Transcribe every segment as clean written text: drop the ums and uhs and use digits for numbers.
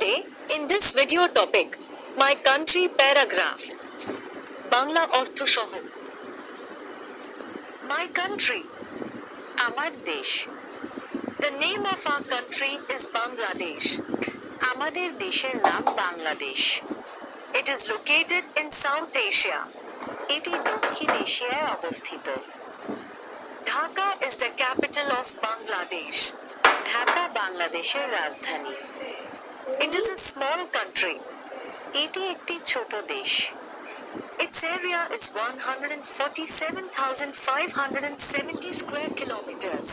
Today, in this video topic, my country paragraph. Bangla ortho soho. My country. আমার দেশ। The name of our country is Bangladesh. আমাদের দেশের নাম Bangladesh. It is located in South Asia. এটি দক্ষিণ এশিয়ায় অবস্থিত। Dhaka is the capital of Bangladesh. Dhaka বাংলাদেশের রাজধানী। It is a small country. এটি একটি ছোট দেশ। Its area is 147,570 square kilometers.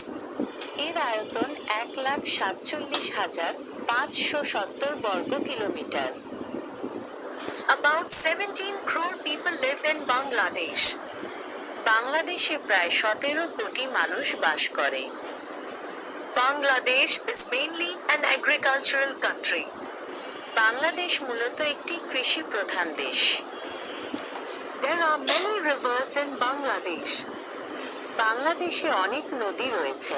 এর আয়তন 1,47,570 বর্গ kilometre. About 17 crore people live in Bangladesh. বাংলাদেশে প্রায় 17 কোটি মানুষ বাস করে। Bangladesh is mainly an agricultural country. Bangladesh মূলত একটি কৃষি প্রধান দেশ। There are many rivers in Bangladesh. বাংলাদেশে অনেক নদী রয়েছে।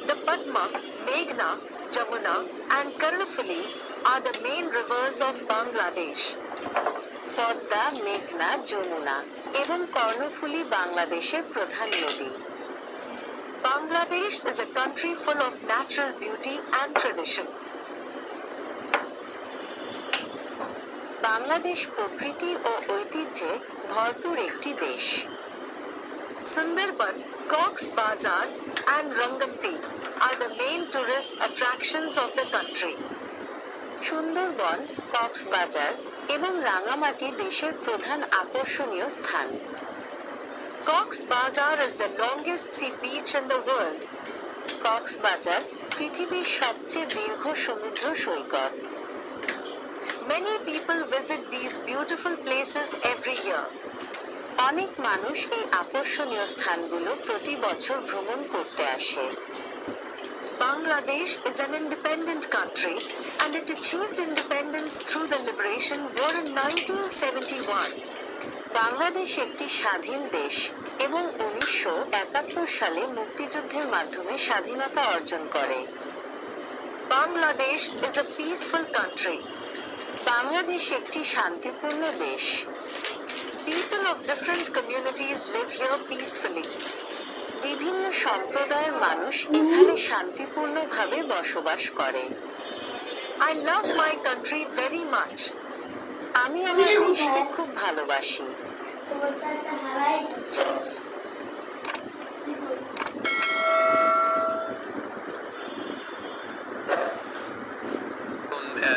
The Padma, Meghna, Jamuna, and Karnafuli are the main rivers of Bangladesh. Padma, মেঘনা, যমুনা এবং কর্ণফুলী বাংলাদেশের প্রধান নদী। Bangladesh is a country full of natural beauty and tradition. Bangladesh প্রকৃতি ও ঐতিহ্যে ভরপুর একটি দেশ। Sundarban, Cox's Bazar, and Rangamti are the main tourist attractions of the country. Sundarban, Cox's Bazar এবং রাঙামাটি দেশের প্রধান আকর্ষণীয় স্থান। Cox's Bazar is the longest sea beach in the world. Cox's Bazar পৃথিবীর সবচেয়ে দীর্ঘ সমুদ্র সৈকত। Many people visit these beautiful places every year. অনেক মানুষ এই আকর্ষণীয় স্থানগুলো প্রতি বছর ভ্রমণ করতে আসে। Bangladesh is an independent country and it achieved independence through the Liberation War in 1971. Bangladesh একটি স্বাধীন দেশ এবং 1971 সালে মুক্তিযুদ্ধের মাধ্যমে স্বাধীনতা অর্জন করে। Bangladesh is a peaceful country. Bangladesh একটি শান্তিপূর্ণ দেশ। People of different communities live here peacefully. বিভিন্ন সম্প্রদায়ের মানুষ এখানে শান্তিপূর্ণভাবে বসবাস করে। I love my country very much. আমি আমার দেশকে খুব ভালোবাসি।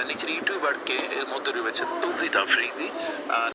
নিচের ইউটিউবারকে এর মধ্যে রয়েছে তৌহিদ আফ্রিদি।